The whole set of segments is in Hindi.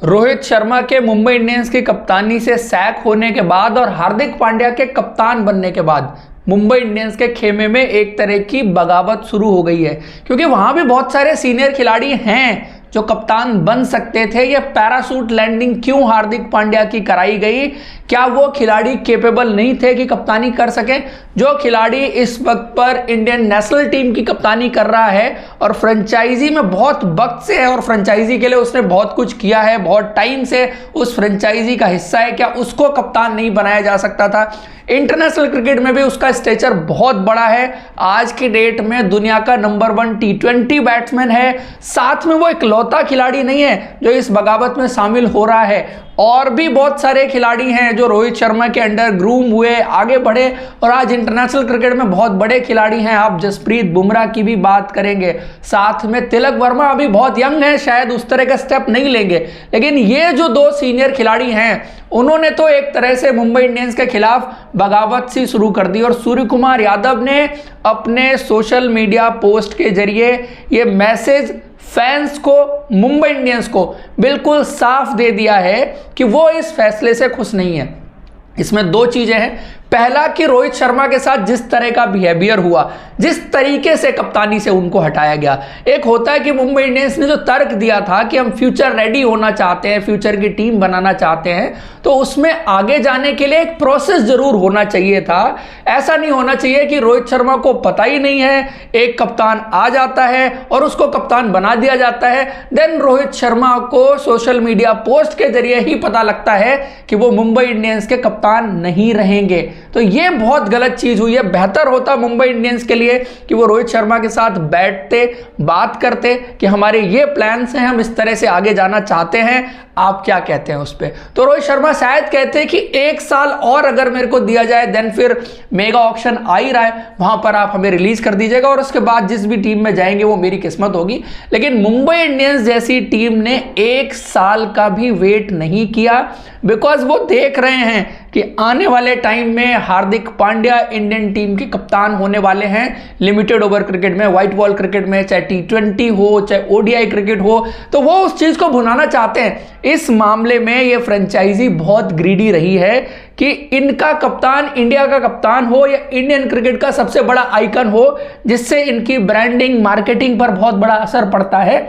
रोहित शर्मा के मुंबई इंडियंस की कप्तानी से सैक होने के बाद और हार्दिक पांड्या के कप्तान बनने के बाद मुंबई इंडियंस के खेमे में एक तरह की बगावत शुरू हो गई है, क्योंकि वहां भी बहुत सारे सीनियर खिलाड़ी हैं जो कप्तान बन सकते थे। ये पैराशूट लैंडिंग क्यों हार्दिक पांड्या की कराई गई? क्या वो खिलाड़ी केपेबल नहीं थे कि कप्तानी कर सकें? जो खिलाड़ी इस वक्त पर इंडियन नेशनल टीम की कप्तानी कर रहा है और फ्रेंचाइजी में बहुत वक्त से है और फ्रेंचाइजी के लिए उसने बहुत कुछ किया है, बहुत टाइम से उस फ्रेंचाइजी का हिस्सा है, क्या उसको कप्तान नहीं बनाया जा सकता था? इंटरनेशनल क्रिकेट में भी उसका स्टेचर बहुत बड़ा है। आज की डेट में दुनिया का नंबर 1 T20 बैट्समैन है। साथ में वो इकलौता खिलाड़ी नहीं है जो इस बगावत में शामिल हो रहा है। और भी बहुत सारे खिलाड़ी हैं जो रोहित शर्मा के अंडर ग्रूम हुए, आगे बढ़े और आज इंटरनेशनल क्रिकेट में बहुत बड़े खिलाड़ी हैं। आप जसप्रीत बुमराह की भी बात करेंगे, साथ में तिलक वर्मा अभी बहुत यंग है, शायद उस तरह का स्टेप नहीं लेंगे, लेकिन ये जो दो सीनियर खिलाड़ी हैं उन्होंने तो एक तरह से मुंबई इंडियंस के खिलाफ बगावत सी शुरू कर दी। और सूर्य कुमार यादव ने अपने सोशल मीडिया पोस्ट के जरिए ये मैसेज फैंस को, मुंबई इंडियंस को बिल्कुल साफ दे दिया है कि वो इस फैसले से खुश नहीं है। इसमें दो चीजें हैं। पहला कि रोहित शर्मा के साथ जिस तरह का बिहेवियर हुआ, जिस तरीके से कप्तानी से उनको हटाया गया। एक होता है कि मुंबई इंडियंस ने जो तर्क दिया था कि हम फ्यूचर रेडी होना चाहते हैं, फ्यूचर की टीम बनाना चाहते हैं, तो उसमें आगे जाने के लिए एक प्रोसेस जरूर होना चाहिए था। ऐसा नहीं होना चाहिए कि रोहित शर्मा को पता ही नहीं है, एक कप्तान आ जाता है और उसको कप्तान बना दिया जाता है, देन रोहित शर्मा को सोशल मीडिया पोस्ट के जरिए ही पता लगता है कि वो मुंबई इंडियंस के कप्तान नहीं रहेंगे। तो ये बहुत गलत चीज हुई है। बेहतर होता मुंबई इंडियंस के लिए कि वो रोहित शर्मा के साथ बैठते, बात करते कि हमारे ये प्लान्स हैं, हम इस तरह से आगे जाना चाहते हैं, आप क्या कहते हैं उस पर। तो रोहित शर्मा शायद कहते हैं कि 1 साल और अगर मेरे को दिया जाए, देन फिर मेगा ऑक्शन आ ही रहा है, वहां पर आप हमें रिलीज कर दीजिएगा और उसके बाद जिस भी टीम में जाएंगे वो मेरी किस्मत होगी। लेकिन मुंबई इंडियंस जैसी टीम ने 1 साल का भी वेट नहीं किया, बिकॉज वो देख रहे हैं कि आने वाले टाइम में हार्दिक पांड्या इंडियन टीम के कप्तान होने वाले हैं। लिमिटेड ओवर क्रिकेट में, व्हाइट बॉल क्रिकेट में, चाहे T20 हो, चाहे ODI क्रिकेट हो, तो वो उस चीज को भुनाना चाहते हैं। इस मामले में ये फ्रेंचाइजी बहुत ग्रीडी रही है कि इनका कप्तान इंडिया का कप्तान हो या इंडियन क्रिकेट का सबसे बड़ा आइकन हो, जिससे इनकी ब्रांडिंग, मार्केटिंग पर बहुत बड़ा असर पड़ता है,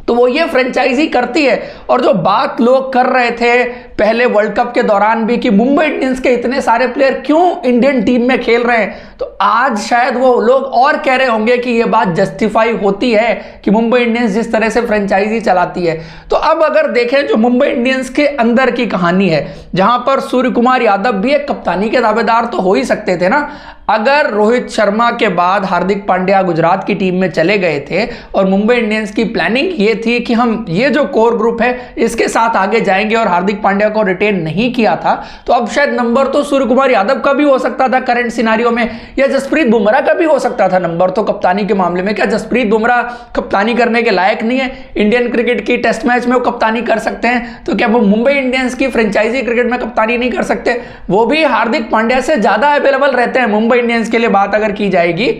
तो वो ये फ्रेंचाइजी करती है। और जो बात लोग कर रहे थे पहले वर्ल्ड कप के दौरान भी कि मुंबई इंडियंस के इतने सारे प्लेयर क्यों इंडियन टीम में खेल रहे हैं, तो आज शायद वो लोग और कह रहे होंगे कि ये बात जस्टिफाई होती है कि मुंबई इंडियंस जिस तरह से फ्रेंचाइजी चलाती है। तो अब अगर देखें जो मुंबई इंडियंस के अंदर की कहानी है, जहां पर सूर्य कुमार यादव भी एक कप्तानी के दावेदार तो हो ही सकते थे ना। अगर रोहित शर्मा के बाद हार्दिक पांड्या गुजरात की टीम में चले गए थे और मुंबई इंडियंस की प्लानिंग ये थी कि हम ये जो कोर ग्रुप है इसके साथ आगे जाएंगे और हार्दिक पांड्या को रिटेन नहीं किया था, तो अब शायद नंबर तो सूर्य कुमार यादव का भी हो सकता था करंट सिनारियो में, या जसप्रीत बुमराह का भी हो सकता था नंबर तो कप्तानी के मामले में। क्या जसप्रीत बुमराह कप्तानी करने के लायक नहीं है? इंडियन क्रिकेट की टेस्ट मैच में वो कप्तानी कर सकते हैं, तो क्या वो मुंबई इंडियंस की फ्रेंचाइजी क्रिकेट में कप्तानी नहीं कर सकते? वो भी हार्दिक पांड्या से ज्यादा अवेलेबल रहते हैं मुंबई इंडियंस के लिए बात अगर की जाएगी।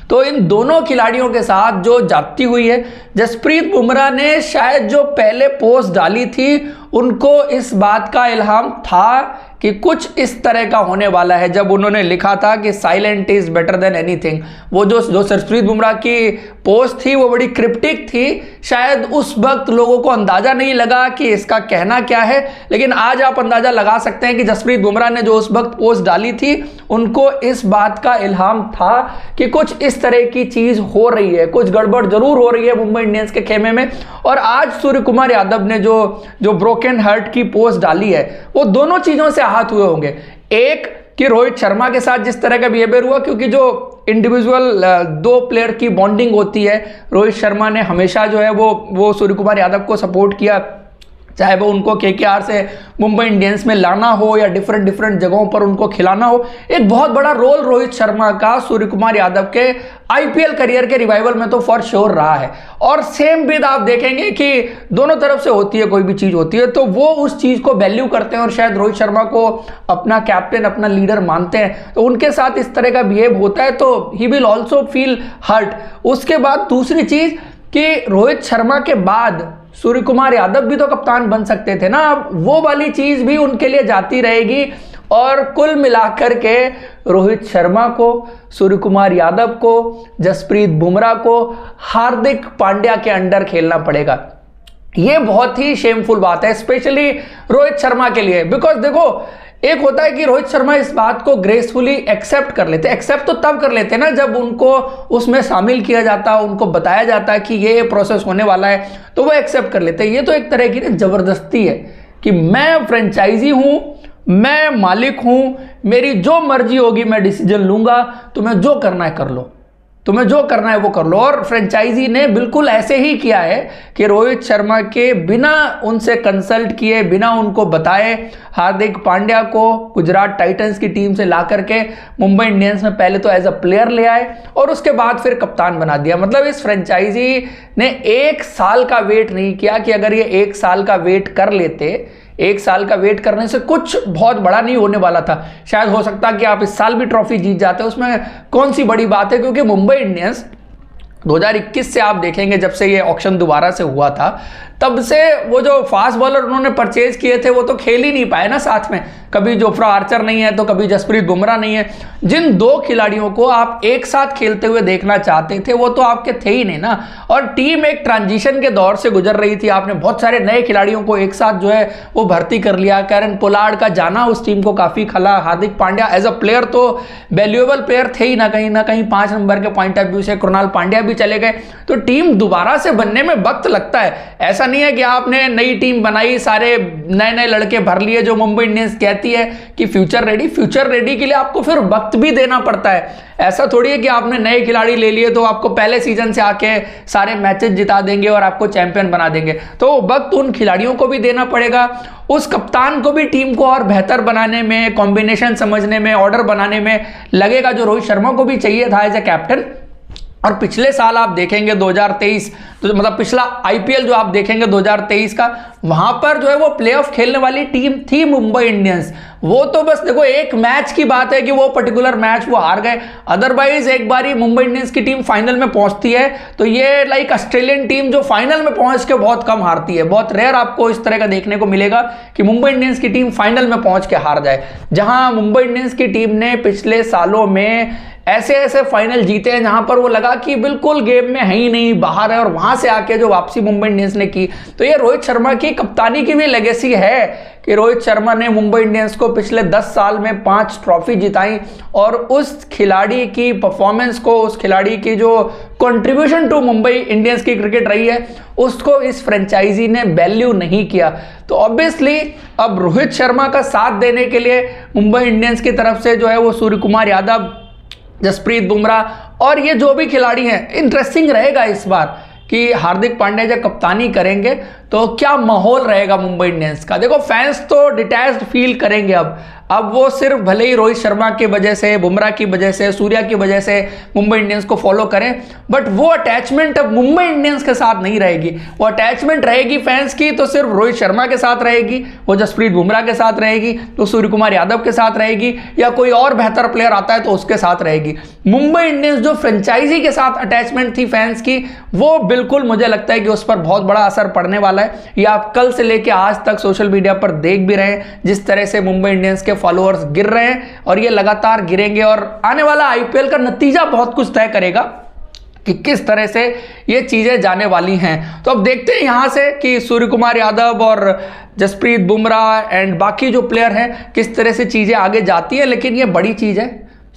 तो इन दोनों खिलाड़ियों के साथ जो जाती हुई है, जसप्रीत बुमराह ने शायद जो पहले पोस्ट डाली थी उनको इस बात का इल्हाम था कि कुछ इस तरह का होने वाला है। जब उन्होंने लिखा था कि silent is better than anything, वो जो जसप्रीत बुमराह की पोस्ट थी वो बड़ी क्रिप्टिक थी। शायद उस वक्त लोगों को अंदाजा नहीं लगा कि इसका कहना क्या है, लेकिन आज आप अंदाजा लगा सकते हैं कि जसप्रीत बुमराह ने जो उस वक्त पोस्ट डाली थी उनको इस बात का इल्हाम था कि कुछ इस तरह की चीज हो रही है, कुछ गड़बड़ जरूर हो रही है मुंबई इंडियंस के खेमे में। और आज सूर्य कुमार यादव ने जो ब्रोकन हार्ट की पोस्ट डाली है, वो दोनों चीजों से आहत हुए होंगे। एक कि रोहित शर्मा के साथ जिस तरह का बिहेवियर हुआ, क्योंकि जो इंडिविजुअल दो प्लेयर की बॉन्डिंग होती है, रोहित शर्मा ने हमेशा जो है वो सूर्य कुमार यादव को सपोर्ट किया, चाहे वो उनको KKR से मुंबई इंडियंस में लाना हो या डिफरेंट जगहों पर उनको खिलाना हो। एक बहुत बड़ा रोल रोहित शर्मा का सूर्य कुमार यादव के IPL करियर के रिवाइवल में तो फॉर श्योर रहा है। और सेम विद आप देखेंगे कि दोनों तरफ से होती है, कोई भी चीज होती है तो वो उस चीज को वैल्यू करते हैं और शायद रोहित शर्मा को अपना कैप्टन, अपना लीडर मानते हैं। तो उनके साथ इस तरह का बिहेव होता है तो he will also feel hurt. उसके बाद दूसरी चीज कि रोहित शर्मा के बाद सूर्य कुमार यादव भी तो कप्तान बन सकते थे ना। अब वो वाली चीज भी उनके लिए जाती रहेगी और कुल मिलाकर के रोहित शर्मा को, सूर्य कुमार यादव को, जसप्रीत बुमराह को हार्दिक पांड्या के अंडर खेलना पड़ेगा। ये बहुत ही शेमफुल बात है, स्पेशली रोहित शर्मा के लिए। बिकॉज देखो, एक होता है कि रोहित शर्मा इस बात को ग्रेसफुली एक्सेप्ट कर लेते। एक्सेप्ट तो तब कर लेते ना जब उनको उसमें शामिल किया जाता, उनको बताया जाता कि ये प्रोसेस होने वाला है, तो वो एक्सेप्ट कर लेते। ये तो एक तरह की ना जबरदस्ती है कि मैं फ्रेंचाइजी हूं, मैं मालिक हूं, मेरी जो मर्जी होगी मैं डिसीजन लूंगा, तुम्हें जो करना है कर लो, तुम्हें जो करना है वो कर लो। और फ्रेंचाइजी ने बिल्कुल ऐसे ही किया है कि रोहित शर्मा के बिना उनसे कंसल्ट किए, बिना उनको बताए हार्दिक पांड्या को गुजरात टाइटंस की टीम से ला करके मुंबई इंडियंस में पहले तो एज अ प्लेयर ले आए और उसके बाद फिर कप्तान बना दिया। मतलब इस फ्रेंचाइजी ने 1 साल का वेट नहीं किया कि अगर ये 1 साल का वेट कर लेते, 1 साल का वेट करने से कुछ बहुत बड़ा नहीं होने वाला था। शायद हो सकता कि आप इस साल भी ट्रॉफी जीत जाते, उसमें कौन सी बड़ी बात है। क्योंकि मुंबई इंडियंस 2021 से आप देखेंगे, जब से ये ऑक्शन दोबारा से हुआ था, तब से वो जो फास्ट बॉलर उन्होंने परचेज किए थे वो तो खेल ही नहीं पाए ना साथ में। कभी जोफ्रा आर्चर नहीं है तो कभी जसप्रीत बुमराह नहीं है। जिन 2 खिलाड़ियों को आप एक साथ खेलते हुए देखना चाहते थे वो तो आपके थे ही नहीं ना। और टीम एक ट्रांजिशन के दौर से गुजर रही थी। आपने बहुत सारे नए खिलाड़ियों को एक साथ जो है वो भर्ती कर लिया। कैरन पोलार्ड का जाना उस टीम को काफी खला। Hardik Pandya as a player तो वैल्यूएबल प्लेयर थे ही ना कहीं 5 नंबर के पॉइंट ऑफ व्यू से। कृणाल पांड्या भी चले गए, तो टीम दोबारा से बनने में वक्त लगता है। ऐसा नहीं है कि आपने नई टीम बनाई, सारे नए लड़के भर लिए जो मुंबई इंडियंस कहती है कि फ्यूचर रेडी। फ्यूचर रेडी के लिए आपको फिर वक्त भी देना पड़ता है। ऐसा थोड़ी है कि आपने नए खिलाड़ी ले लिए तो आपको पहले सीजन से आके सारे मैचेस जिता देंगे और आपको चैंपियन बना देंगे। तो वक्त उन खिलाड़ियों को भी देना पड़ेगा, उस कप्तान को भी टीम को और बेहतर बनाने में, कॉम्बिनेशन समझने में, ऑर्डर बनाने में लगेगा, जो रोहित शर्मा को भी चाहिए था एज ए कैप्टन। और पिछले साल आप देखेंगे 2023, तो मतलब पिछला आईपीएल जो आप देखेंगे 2023 का, वहां पर जो है वो प्लेऑफ खेलने वाली टीम थी मुंबई इंडियंस। वो तो बस देखो एक मैच की बात है कि वो पर्टिकुलर मैच वो हार गए। अदरवाइज एक बारी मुंबई इंडियंस की टीम फाइनल में पहुंचती है तो ये लाइक ऑस्ट्रेलियन टीम जो फाइनल में पहुंच के बहुत कम हारती है। बहुत रेयर आपको इस तरह का देखने को मिलेगा कि मुंबई इंडियंस की टीम फाइनल में पहुंच के हार जाए। जहां मुंबई इंडियंस की टीम ने पिछले सालों में ऐसे फाइनल जीते हैं जहां पर वो लगा कि बिल्कुल गेम में है ही नहीं, बाहर है, और वहां से आके जो वापसी मुंबई इंडियंस ने की, तो ये रोहित शर्मा की कप्तानी की भी लेगेसी है कि रोहित शर्मा ने मुंबई इंडियंस को पिछले 10 साल में 5 ट्रॉफी जिताई। और उस खिलाड़ी की परफॉर्मेंस को, उस खिलाड़ी की जो कंट्रीब्यूशन टू मुंबई इंडियंस की क्रिकेट रही है, उसको इस फ्रेंचाइजी ने वैल्यू नहीं किया। तो ऑब्वियसली अब रोहित शर्मा का साथ देने के लिए मुंबई इंडियंस की तरफ से जो है वो सूर्य कुमार यादव, जसप्रीत बुमराह और ये जो भी खिलाड़ी हैं, इंटरेस्टिंग रहेगा इस बार कि हार्दिक पांड्या जब कप्तानी करेंगे तो क्या माहौल रहेगा मुंबई इंडियंस का। देखो फैंस तो डिटैच्ड फील करेंगे अब वो सिर्फ भले ही रोहित शर्मा की वजह से, बुमराह की वजह से, सूर्या की वजह से मुंबई इंडियंस को फॉलो करें, बट वो अटैचमेंट अब मुंबई इंडियंस के साथ नहीं रहेगी। वो अटैचमेंट रहेगी फैंस की तो सिर्फ रोहित शर्मा के साथ रहेगी, वो जसप्रीत बुमराह के साथ रहेगी, तो सूर्य कुमार यादव के साथ रहेगी, या कोई और बेहतर प्लेयर आता है तो उसके साथ रहेगी। मुंबई इंडियंस जो फ्रेंचाइजी के साथ अटैचमेंट थी फैंस की, वो बिल्कुल मुझे लगता है कि उस पर बहुत बड़ा असर पड़ने वाला है। ये आप कल से लेकर आज तक सोशल मीडिया पर देख भी रहे हैं जिस तरह से मुंबई इंडियंस के फॉलोअर्स गिर रहे हैं, और ये लगातार गिरेंगे। और आने वाला आईपीएल का नतीजा बहुत कुछ तय करेगा कि किस तरह से ये चीजें जाने वाली हैं। तो अब देखते हैं यहां से कि सूर्य कुमार यादव और जसप्रीत बुमराह एंड बाकी जो प्लेयर हैं किस तरह से चीजें आगे जाती है। लेकिन ये बड़ी चीज है,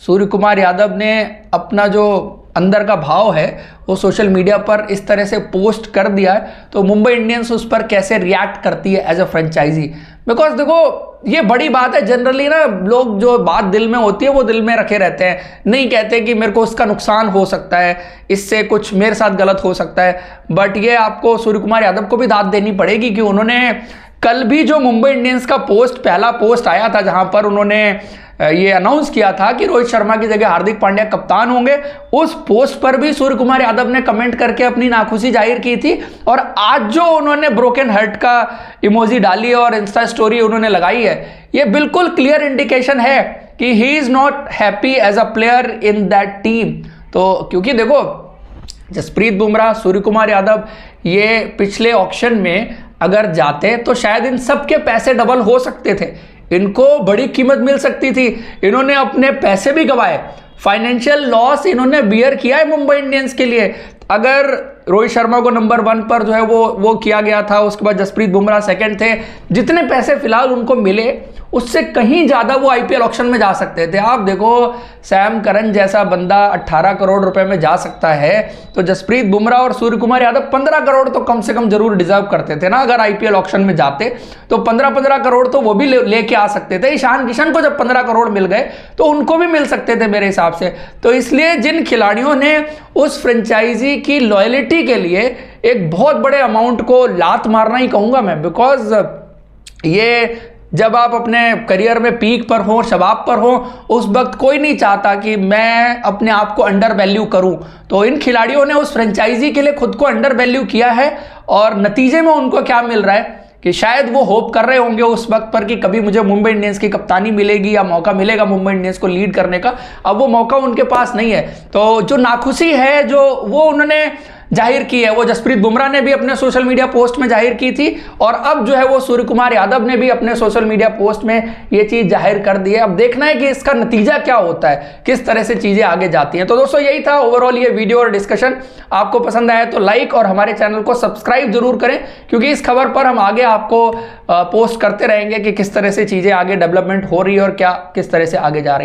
सूर्य कुमार यादव ने अपना जो अंदर का भाव है वो सोशल मीडिया पर इस तरह से पोस्ट कर दिया है, तो मुंबई इंडियंस उस पर कैसे रिएक्ट करती है एज अ फ्रेंचाइजी। बिकॉज देखो ये बड़ी बात है, जनरली ना लोग जो बात दिल में होती है वो दिल में रखे रहते हैं, नहीं कहते कि मेरे को उसका नुकसान हो सकता है, इससे कुछ मेरे साथ गलत हो सकता है। बट ये आपको सूर्य कुमार यादव को भी दाद देनी पड़ेगी कि उन्होंने कल भी जो मुंबई इंडियंस का पहला पोस्ट आया था जहां पर उन्होंने ये अनाउंस किया था कि रोहित शर्मा की जगह हार्दिक पांड्या कप्तान होंगे, उस पोस्ट पर भी सूर्य कुमार यादव ने कमेंट करके अपनी नाखुशी जाहिर की थी। और आज जो उन्होंने ब्रोकन हार्ट का इमोजी डाली और इंस्टा स्टोरी उन्होंने लगाई है, ये बिल्कुल क्लियर इंडिकेशन है कि he is not happy as a player in that team. तो क्योंकि देखो जसप्रीत बुमराह, सूर्य कुमार यादव, ये पिछले ऑक्शन में अगर जाते तो शायद इन सब के पैसे डबल हो सकते थे, इनको बड़ी कीमत मिल सकती थी। इन्होंने अपने पैसे भी गंवाए, फाइनेंशियल लॉस इन्होंने बियर किया है मुंबई इंडियंस के लिए। अगर रोहित शर्मा को नंबर 1 पर जो है वो किया गया था, उसके बाद जसप्रीत बुमराह सेकंड थे, जितने पैसे फिलहाल उनको मिले उससे कहीं ज्यादा वो आईपीएल ऑक्शन में जा सकते थे। आप देखो, सैम करन जैसा बंदा 18 करोड़ रुपए में जा सकता है, तो जसप्रीत बुमराह और सूर्य कुमार यादव 15 करोड़ तो कम से कम जरूर डिजर्व करते थे ना। अगर आईपीएल ऑक्शन में जाते तो 15-15 करोड़ तो वो भी लेके आ सकते थे। ईशान किशन को जब 15 करोड़ मिल गए तो उनको भी मिल सकते थे मेरे हिसाब से। तो इसलिए जिन खिलाड़ियों ने उस फ्रेंचाइजी की लॉयल्टी के लिए एक बहुत बड़े अमाउंट को लात मारना ही कहूंगा मैं, बिकॉज ये जब आप अपने करियर में पीक पर हो, शबाब पर हो, उस वक्त कोई नहीं चाहता कि मैं अपने आप को अंडर वैल्यू करूं। तो इन खिलाड़ियों ने उस फ्रेंचाइजी के लिए खुद को अंडर वैल्यू किया है, और नतीजे में उनको क्या मिल रहा है कि शायद वो होप कर रहे होंगे उस वक्त पर कि कभी मुझे मुंबई इंडियंस की कप्तानी मिलेगी या मौका मिलेगा मुंबई इंडियंस को लीड करने का। अब वो मौका उनके पास नहीं है, तो जो नाखुशी है जो वो उन्होंने जाहिर की है, वो जसप्रीत बुमराह ने भी अपने सोशल मीडिया पोस्ट में जाहिर की थी, और अब जो है वो सूर्य कुमार यादव ने भी अपने सोशल मीडिया पोस्ट में ये चीज जाहिर कर दी है। अब देखना है कि इसका नतीजा क्या होता है, किस तरह से चीजें आगे जाती हैं। तो दोस्तों यही था ओवरऑल ये वीडियो और डिस्कशन। आपको पसंद आया तो लाइक और हमारे चैनल को सब्सक्राइब जरूर करें, क्योंकि इस खबर पर हम आगे आपको पोस्ट करते रहेंगे कि किस तरह से चीजें आगे डेवलपमेंट हो रही है और क्या किस तरह से आगे जा रही है।